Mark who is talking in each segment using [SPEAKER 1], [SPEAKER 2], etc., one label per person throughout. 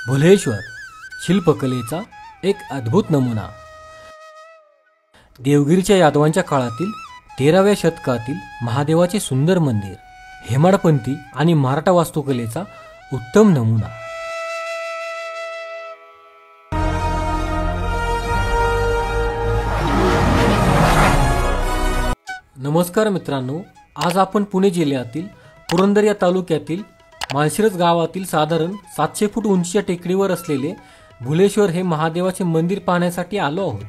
[SPEAKER 1] भुलेश्वर शिल्पकलेचा एक अद्भुत नमुना। देवगिरीच्या यादवांच्या काळातील 13व्या शतकातील महादेवाचे सुंदर मंदिर, हेमाडपंथी आणि मराठा वास्तुकलेचा उत्तम नमुना। नमस्कार मित्रांनो, आज आपण पुणे जिल्ह्यातील पुरंदर या तालुक्यातील माळशिरस गावातील साधारण 700 फूट उंचीच्या टेकडीवर असलेले भुलेश्वर हे महादेवाचे मंदिर पाहण्यासाठी आलो आहोत।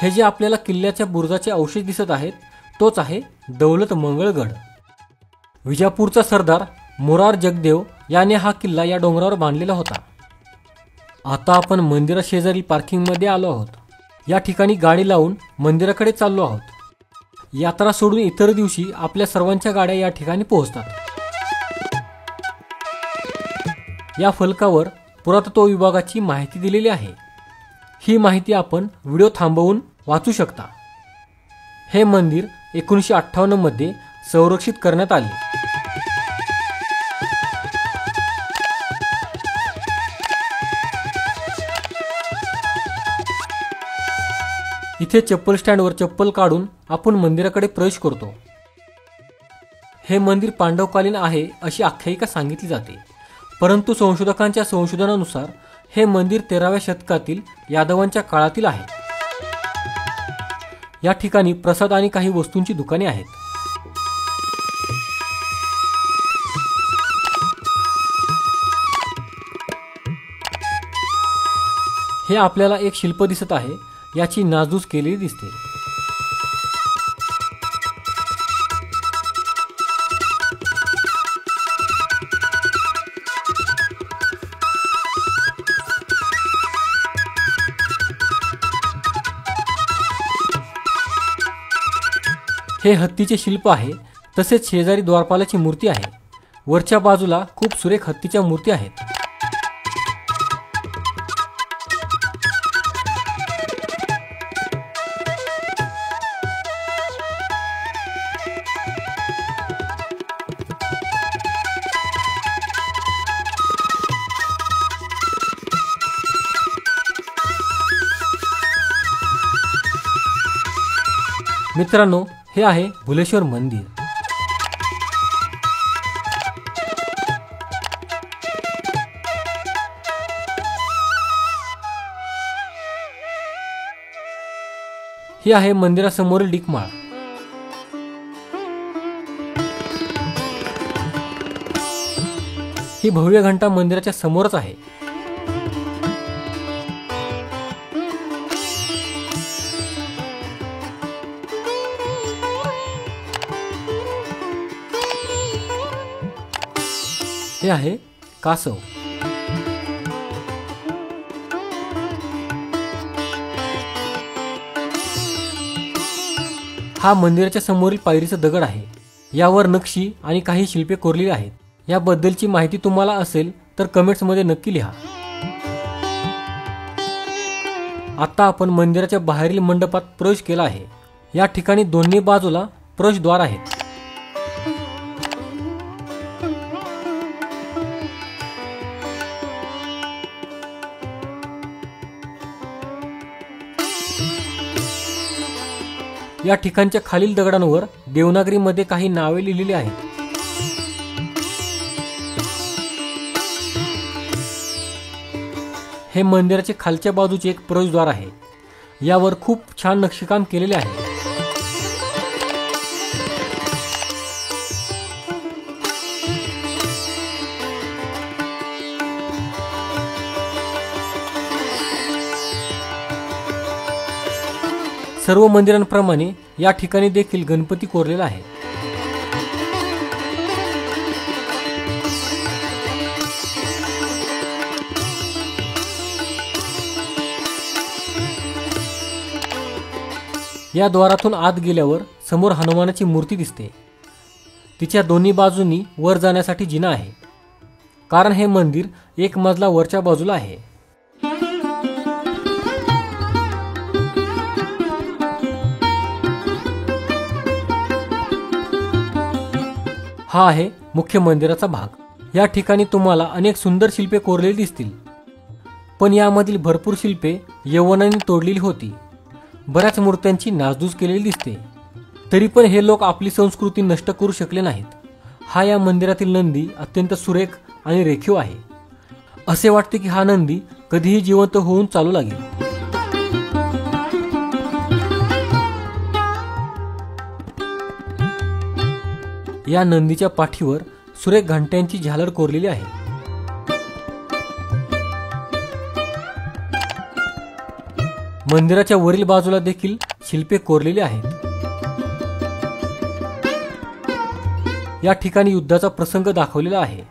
[SPEAKER 1] हे जे आपल्याला किल्ल्याच्या बुरुजाचे अवशेष दिसत आहेत तोच आहे दौलत मंगळगड। विजापूरचा सरदार मोरार जगदेव याने हा किल्ला या डोंगरावर बांधलेला होता। आता आपण मंदिरा शेजारी पार्किंग मध्ये आलो आहोत। या ठिकाणी गाडी लावून मंदिराकडे चाललो आहोत। यात्रा सोडून इतर दिवशी आपल्या सर्वांच्या गाड्या या ठिकाणी पोहोचतात। या फलकावर पुरातत्व विभागाची माहिती दिलेली आहे। ही माहिती आपण व्हिडिओ थांबवून वाचू शकता। हे मंदिर 1958 मध्ये संरक्षित करण्यात आले। इथे चप्पल स्टँडवर चप्पल काढून आपण मंदिराकडे प्रवेश करतो। हे मंदिर पांडवकालीन आहे अशी आख्यायिका सांगितली जाते, परंतु संशोधकांच्या संशोधनानुसार हे मंदिर 13व्या शतकातील यादवांच्या काळातील आहे। या ठिकाणी प्रसाद आणि काही वस्तूंची दुकाने आहेत। हे आपल्याला एक शिल्प दिसत आहे, याची नासधूस केलेली दिसते। हे हत्तीचे शिल्प आहे, तसेच शेजारी द्वारपालाची मूर्ती आहे। वरच्या बाजूला खूप सुरेख हत्तीच्या मूर्ती आहेत। मित्रांनो, हे आहे भुलेश्वर मंदिर। ही आहे मंदिरासमोरील डीकमाळ। ही भव्य घंटा मंदिराच्या समोरच आहे। हे आहे कासव। हा मंदिराच्या समोरील पायरीचा दगड आहे। यावर नक्षी आणि काही शिल्पे कोरलेली आहेत। याबद्दलची माहिती तुम्हाला असेल तर कमेंट्स मध्ये नक्की लिहा। आता आपण मंदिराच्या बाहेरील मंडपात प्रवेश केला आहे। या ठिकाणी दोन्ही बाजूला प्रवेशद्वार आहेत। या ठिकाणच्या खालील दगडांवर देवनागरीमध्ये काही नावे लिहिलेली आहेत। हे मंदिराचे खालच्या बाजूचे एक प्रवेशद्वार आहे। यावर खूप छान नक्षीकाम केलेले आहे। सर्व मंदिरांप्रमाणे या ठिकाणी देखील गणपती कोरलेला आहे। या द्वारातून आत गेल्यावर समोर हनुमानाची मूर्ती दिसते। तिच्या दोन्ही बाजूंनी वर जाण्यासाठी जिना आहे, कारण हे मंदिर एक मजला वरच्या बाजूला आहे। हा आहे मुख्य मंदिराचा भाग। या ठिकाणी तुम्हाला अनेक सुंदर शिल्पे कोरलेली दिसतील, पण यामधील भरपूर शिल्पे यवनांनी तोडलेली होती। बऱ्याच मूर्त्यांची नासधूस केलेली दिसते, तरी पण हे लोक आपली संस्कृती नष्ट करू शकले नाहीत। हा या मंदिरातील नंदी अत्यंत सुरेख आणि रेखीव आहे। असे वाटते की हा नंदी कधीही जिवंत होऊन चालू लागेल। या नंदीच्या पाठीवर सुरेख घंट्यांची झालर कोरलेली आहे। मंदिराच्या वरील बाजूला देखील शिल्पे कोरलेली आहेत। या ठिकाणी युद्धाचा प्रसंग दाखवलेला आहे।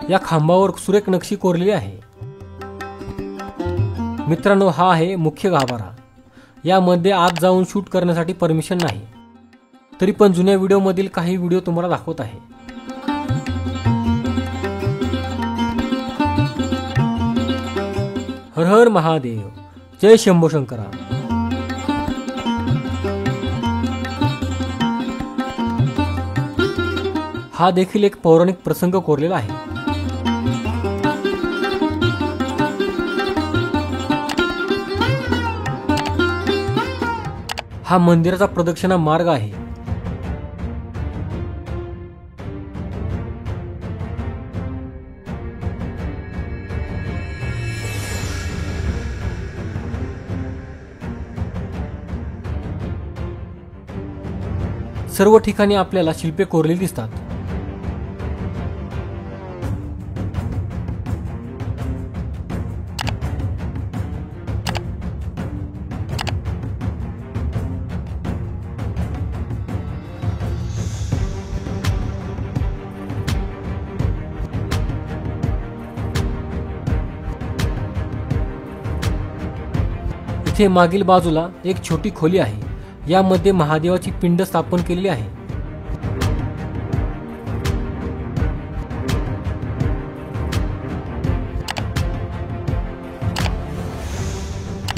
[SPEAKER 1] या खांबावर सुरेख नक्षी कोरलेली आहे। मित्रांनो, हा आहे मुख्य गाभारा। यामध्ये आत जाऊन शूट करण्यासाठी परमिशन नाही, तरी पण जुन्या व्हिडिओ मधील काही व्हिडिओ तुम्हाला दाखवत आहे। हर हर महादेव, जय शंभो शंकरा। हा देखील एक पौराणिक प्रसंग कोरलेला आहे। हा मंदिराचा प्रदक्षिणा मार्ग आहे। सर्व ठिकाणी आपल्याला शिल्पे कोरलेली दिसतात। इथे मागील बाजूला एक छोटी खोली आहे। यामध्ये महादेवाची पिंड स्थापन केलेली आहे।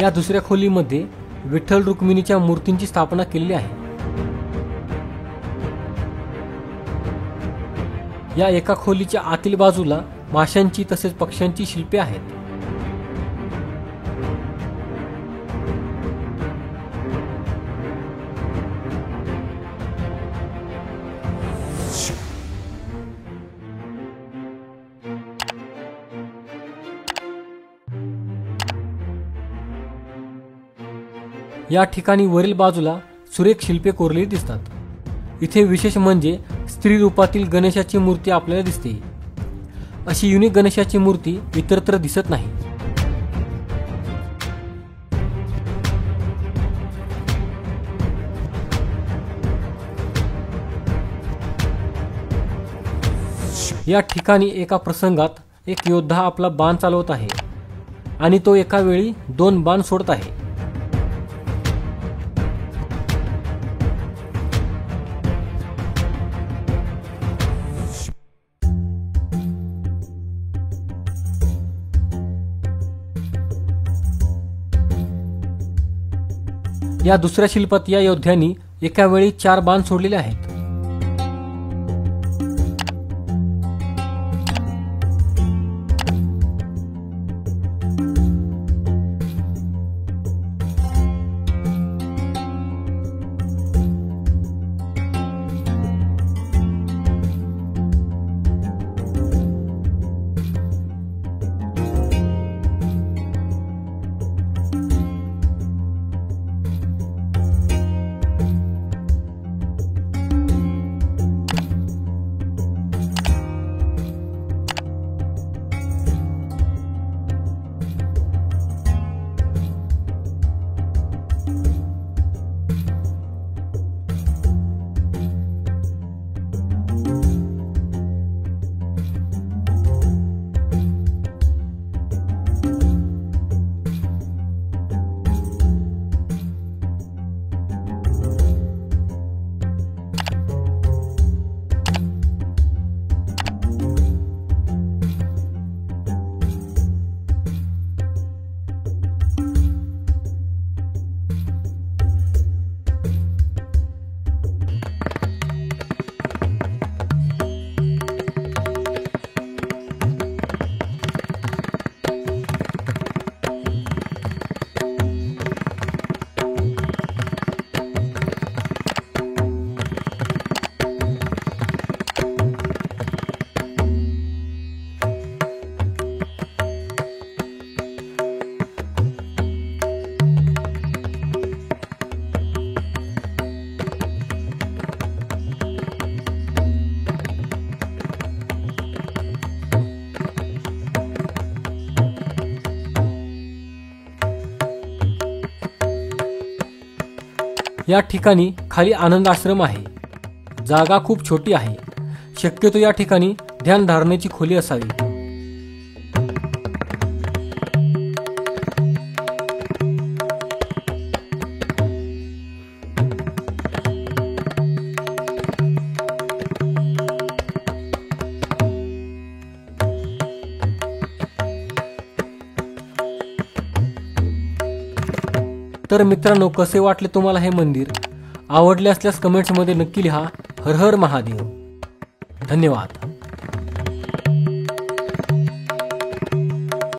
[SPEAKER 1] या दुसऱ्या खोलीमध्ये विठ्ठल रुक्मिणीच्या मूर्तींची स्थापना केलेली आहे। या एका खोलीच्या आतील बाजूला माशांची तसेच पक्ष्यांची शिल्पे आहेत। या ठिकाणी वरील बाजूला सुरेख शिल्पे कोरलेली दिसतात। इथे विशेष म्हणजे स्त्री रूपातील गणेशाची मूर्ती आपल्याला दिसते। अशी युनिक गणेशाची मूर्ती इतरत्र दिसत नाही। या ठिकाणी एका प्रसंगात एक योद्धा आपला बाण चालवत आहे आणि तो एका वेळी 2 बाण सोडत आहे। या दुसऱ्या शिल्पात या योद्ध्यांनी एका वेळी 4 बाण सोडलेले आहेत। या ठिकाणी खाली आनंद आश्रम आहे. जागा खूप छोटी आहे. शक्यतो या ठिकाणी ध्यान धारणेची खोली असावी. तर मित्रांनो, कसे वाटले तुम्हाला हे मंदिर? आवडले असल्यास कमेंट्समध्ये नक्की लिहा. हर हर महादेव. धन्यवाद.